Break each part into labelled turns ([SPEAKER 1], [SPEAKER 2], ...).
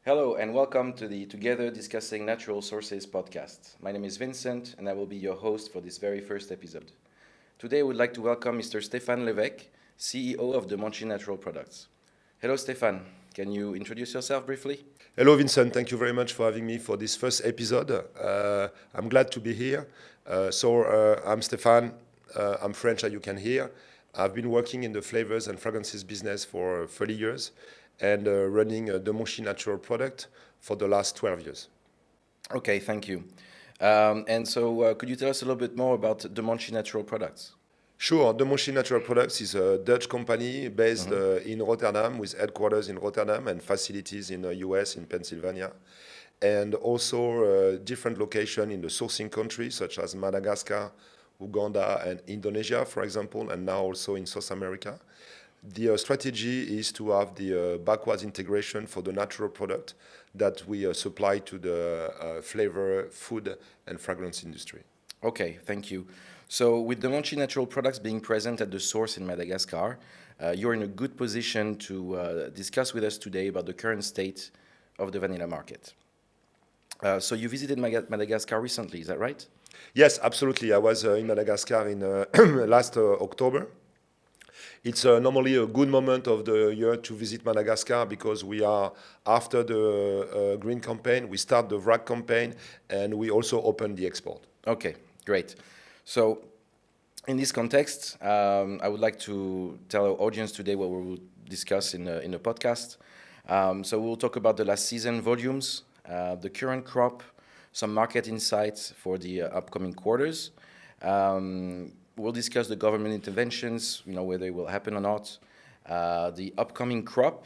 [SPEAKER 1] Hello and welcome to the Together Discussing Natural Sources podcast. My name is Vincent and I will be your host for this very first episode. Today I would like to welcome Mr. Stephane Leveque, CEO of Demonchi Natural Products. Hello Stephane, can you introduce yourself briefly?
[SPEAKER 2] Hello, Vincent. Thank you very much for having me for this first episode. I'm glad to be here. I'm Stéphane. I'm French, as you can hear. I've been working in the flavors and fragrances business for 30 years and running the Demonchi Natural Product for the last 12 years.
[SPEAKER 1] Okay, thank you. Could you tell us a little bit more about Demonchi Natural Products?
[SPEAKER 2] Sure, Demonchi Natural Products is a Dutch company based in Rotterdam with headquarters in Rotterdam and facilities in the US, in Pennsylvania. And also different locations in the sourcing countries such as Madagascar, Uganda, and Indonesia, for example, and now also in South America. The strategy is to have the backwards integration for the natural product that we supply to the flavor, food, and fragrance industry.
[SPEAKER 1] Okay, thank you. So, with Demonchi Natural Products being present at the source in Madagascar, you're in a good position to discuss with us today about the current state of the vanilla market. So, you visited Madagascar recently, is that right?
[SPEAKER 2] Yes, absolutely. I was in Madagascar in last October. It's normally a good moment of the year to visit Madagascar because we are after the green campaign, we start the VRAC campaign, and we also open the export.
[SPEAKER 1] Okay, great. So, in this context, I would like to tell our audience today what we will discuss in the podcast. So, we'll talk about the last season volumes, the current crop, some market insights for the upcoming quarters. We'll discuss the government interventions, whether they will happen or not, the upcoming crop,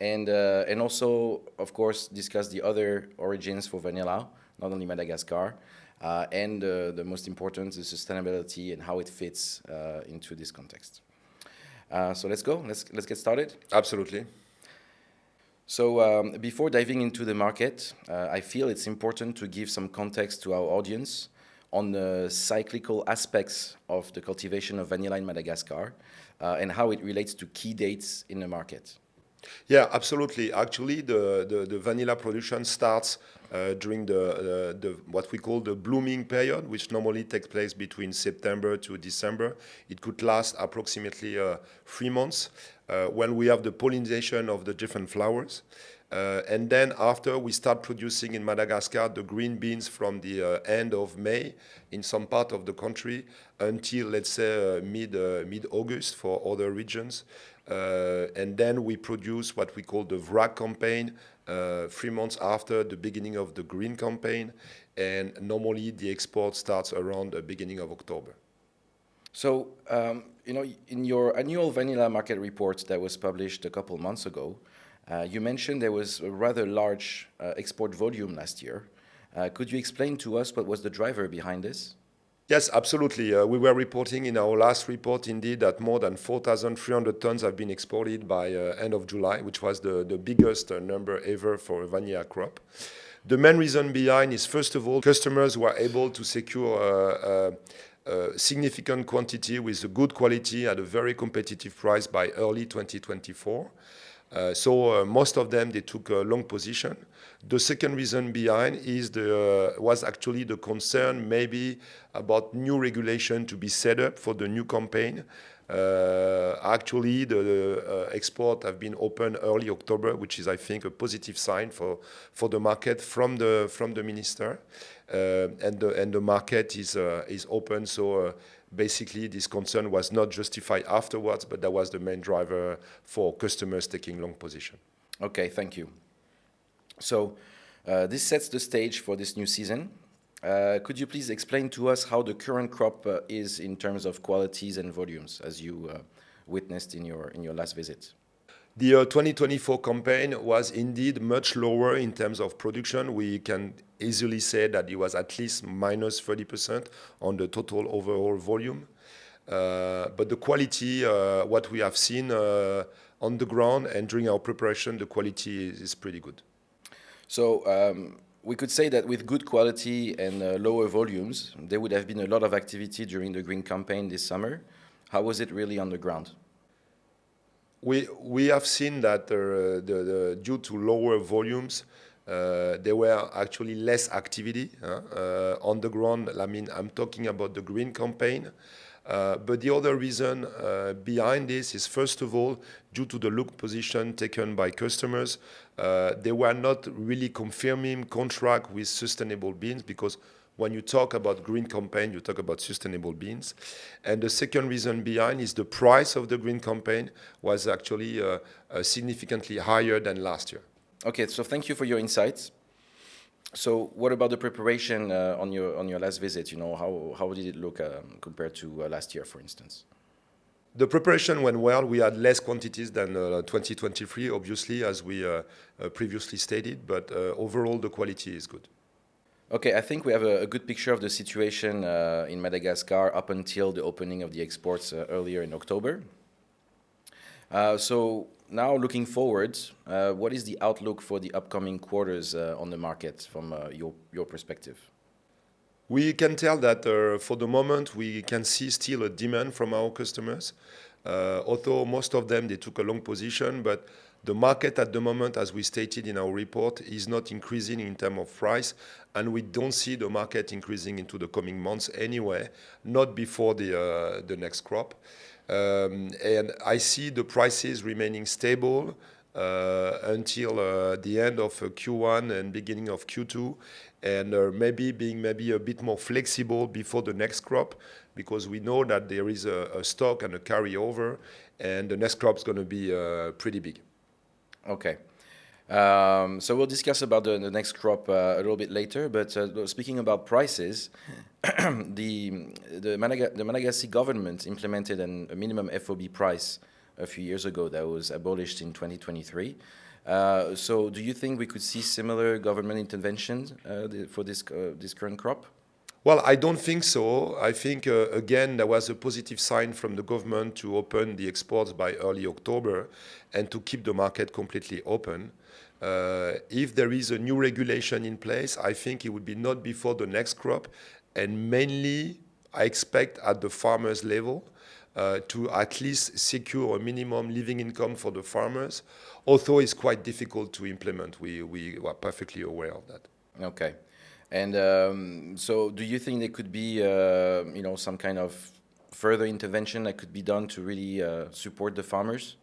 [SPEAKER 1] and also, of course, discuss the other origins for vanilla, not only Madagascar, and the most important, the sustainability and how it fits into this context. So let's go. Let's get started.
[SPEAKER 2] Absolutely.
[SPEAKER 1] So before diving into the market, I feel it's important to give some context to our audience on the cyclical aspects of the cultivation of vanilla in Madagascar and how it relates to key dates in the market.
[SPEAKER 2] Yeah, absolutely. Actually, the vanilla production starts during the what we call the blooming period, which normally takes place between September to December. It could last approximately 3 months when we have the pollination of the different flowers. And then after we start producing in Madagascar the green beans from the end of May in some part of the country until, let's say, mid-August for other regions. And then we produce what we call the VRAC campaign 3 months after the beginning of the green campaign. And normally the export starts around the beginning of October.
[SPEAKER 1] So, in your annual vanilla market report that was published a couple months ago, you mentioned there was a rather large export volume last year. Could you explain to us what was the driver behind this?
[SPEAKER 2] Yes, absolutely. We were reporting in our last report, indeed, that more than 4,300 tons have been exported by end of July, which was the biggest number ever for a vanilla crop. The main reason behind is, first of all, customers were able to secure a significant quantity with a good quality at a very competitive price by early 2024. So most of them, they took a long position. The second reason behind was actually the concern maybe about new regulation to be set up for the new campaign. Actually, the export have been open early October, which is, I think, a positive sign for the market from the minister, and the market is open. So basically, this concern was not justified afterwards, but that was the main driver for customers taking long position.
[SPEAKER 1] Okay, thank you. So this sets the stage for this new season. Could you please explain to us how the current crop is in terms of qualities and volumes, as you witnessed in your last visit?
[SPEAKER 2] The 2024 campaign was indeed much lower in terms of production. We can easily say that it was at least minus 30% on the total overall volume. But the quality, what we have seen on the ground and during our preparation, the quality is pretty good.
[SPEAKER 1] So we could say that with good quality and lower volumes, there would have been a lot of activity during the green campaign this summer. How was it really on the ground?
[SPEAKER 2] We have seen that due to lower volumes, there were actually less activity on the ground. I mean, I'm talking about the green campaign. But the other reason behind this is, first of all, due to the look position taken by customers, they were not really confirming contract with sustainable beans, because when you talk about green campaign, you talk about sustainable beans. And the second reason behind is the price of the green campaign was actually significantly higher than last year.
[SPEAKER 1] Okay, so thank you for your insights. So what about the preparation on your last visit? You know, how did it look compared to last year, for instance?
[SPEAKER 2] The preparation went well. We had less quantities than 2023, obviously, as we previously stated, but overall the quality is good.
[SPEAKER 1] Okay, I think we have a good picture of the situation in Madagascar up until the opening of the exports earlier in October. So now looking forward, what is the outlook for the upcoming quarters on the market from your perspective?
[SPEAKER 2] We can tell that for the moment we can see still a demand from our customers, although most of them they took a long position, but the market at the moment, as we stated in our report, is not increasing in terms of price, and we don't see the market increasing into the coming months anyway, not before the next crop. And I see the prices remaining stable until the end of Q1 and beginning of Q2, and maybe being a bit more flexible before the next crop, because we know that there is a stock and a carryover, and the next crop is going to be pretty big.
[SPEAKER 1] Okay. So we'll discuss about the next crop a little bit later. But speaking about prices, the Madagascar government implemented a minimum FOB price a few years ago that was abolished in 2023. So do you think we could see similar government interventions for this current crop?
[SPEAKER 2] Well, I don't think so. I think, again, there was a positive sign from the government to open the exports by early October and to keep the market completely open. If there is a new regulation in place, I think it would be not before the next crop, and mainly, I expect at the farmers' level, to at least secure a minimum living income for the farmers, although it's quite difficult to implement. We are perfectly aware of that.
[SPEAKER 1] Okay. And so do you think there could be, some kind of further intervention that could be done to really support the farmers?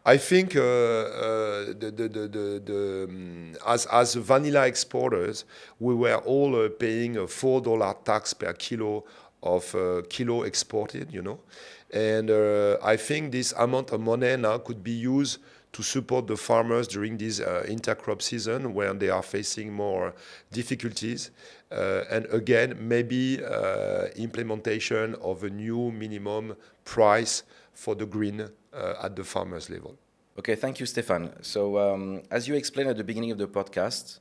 [SPEAKER 2] I think as vanilla exporters, we were all paying a $4 tax per kilo of kilo exported, And I think this amount of money now could be used to support the farmers during this intercrop season when they are facing more difficulties. And again, maybe implementation of a new minimum price for the green at the farmers' level.
[SPEAKER 1] Okay, thank you, Stephane. So as you explained at the beginning of the podcast,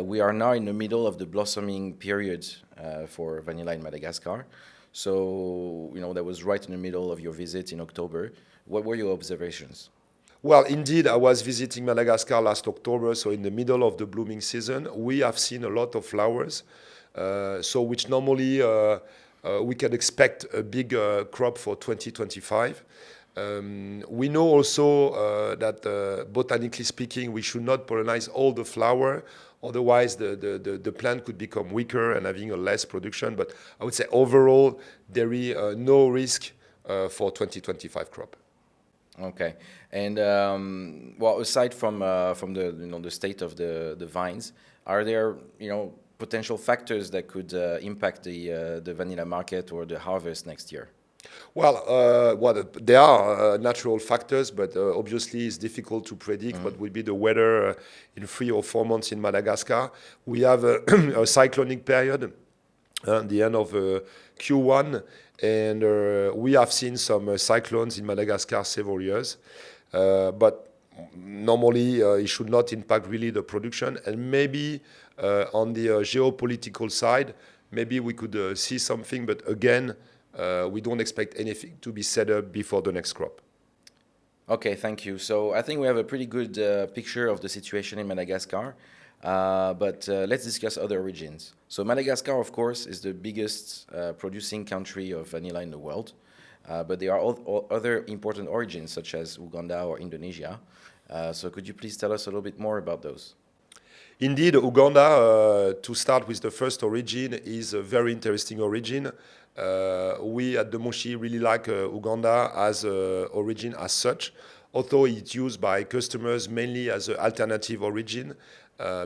[SPEAKER 1] we are now in the middle of the blossoming period for vanilla in Madagascar. So, that was right in the middle of your visit in October. What were your observations?
[SPEAKER 2] Well, indeed, I was visiting Madagascar last October, so in the middle of the blooming season. We have seen a lot of flowers, so which normally we can expect a big crop for 2025. We know also that, botanically speaking, we should not pollinize all the flower, otherwise the plant could become weaker and having a less production. But I would say overall, there is no risk for 2025 crop.
[SPEAKER 1] Okay, and aside from the state of the vines, are there potential factors that could impact the vanilla market or the harvest next year?
[SPEAKER 2] Well, there are natural factors, but obviously it's difficult to predict what will be the weather in 3 or 4 months in Madagascar. We have a cyclonic period at the end of Q1, and we have seen some cyclones in Madagascar several years. But normally it should not impact really the production. And maybe on the geopolitical side, maybe we could see something, but again, we don't expect anything to be set up before the next crop.
[SPEAKER 1] Okay, thank you. So I think we have a pretty good picture of the situation in Madagascar, but let's discuss other regions. So Madagascar, of course, is the biggest producing country of vanilla in the world. but there are all other important origins such as Uganda or Indonesia. So could you please tell us a little bit more about those?
[SPEAKER 2] Indeed, Uganda, to start with the first origin, is a very interesting origin. We at the Moshi really like Uganda as an origin as such, although it's used by customers mainly as an alternative origin.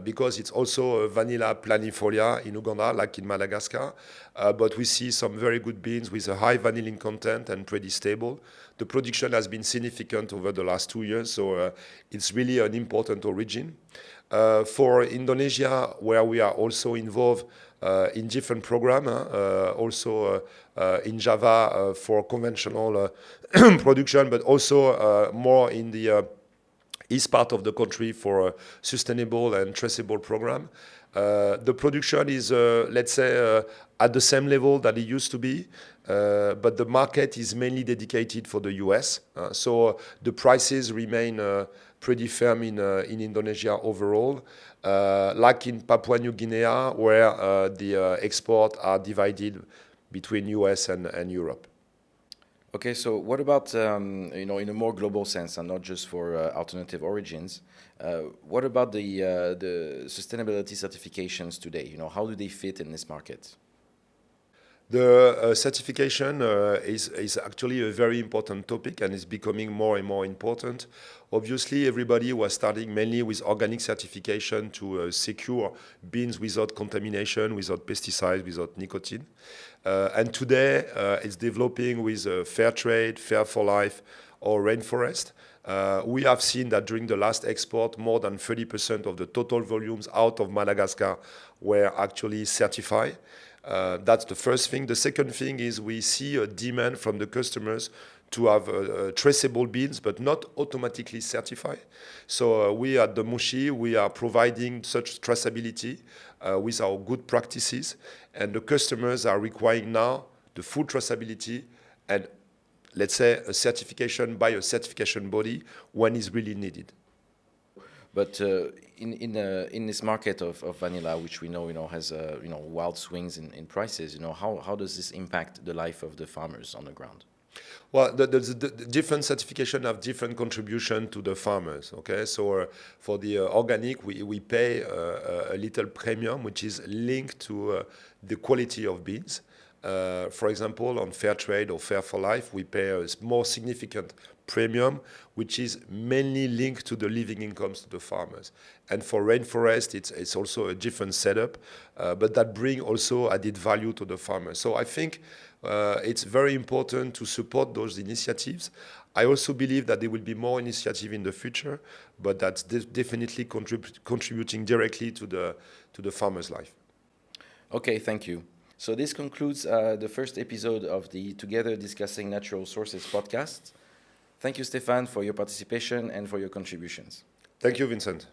[SPEAKER 2] Because it's also a vanilla planifolia in Uganda, like in Madagascar. But we see some very good beans with a high vanillin content and pretty stable. The production has been significant over the last 2 years, so it's really an important origin. For Indonesia, where we are also involved in different programs, also in Java for conventional production, but also more in the east part of the country for a sustainable and traceable program. The production is, let's say, at the same level that it used to be, but the market is mainly dedicated for the US. So the prices remain pretty firm in Indonesia overall, like in Papua New Guinea, where the exports are divided between US and Europe.
[SPEAKER 1] Okay, so what about in a more global sense, and not just for alternative origins? What about the sustainability certifications today? How do they fit in this market?
[SPEAKER 2] The certification is actually a very important topic and is becoming more and more important. Obviously, everybody was starting mainly with organic certification to secure beans without contamination, without pesticides, without nicotine. And today, it's developing with fair trade, fair for life, or rainforest. We have seen that during the last export, more than 30% of the total volumes out of Madagascar were actually certified. That's the first thing. The second thing is we see a demand from the customers to have traceable beans, but not automatically certified. So we at the Mushi, we are providing such traceability with our good practices, and the customers are requiring now the full traceability and, let's say, a certification by a certification body when it's really needed.
[SPEAKER 1] But in this market of vanilla, which we know has wild swings in prices, how does this impact the life of the farmers on the ground?
[SPEAKER 2] Well, the different certification have different contribution to the farmers. Okay, so for the organic, we pay a little premium, which is linked to the quality of beans. For example, on fair trade or fair for life, we pay a more significant premium, which is mainly linked to the living incomes to the farmers. And for rainforest, it's also a different setup, but that bring also added value to the farmers. So I think it's very important to support those initiatives. I also believe that there will be more initiative in the future, but that's definitely contributing directly to the farmer's life.
[SPEAKER 1] Okay, thank you. So this concludes the first episode of the Together Discussing Natural Sources podcast. Thank you, Stephane, for your participation and for your contributions.
[SPEAKER 2] Thank you, Vincent.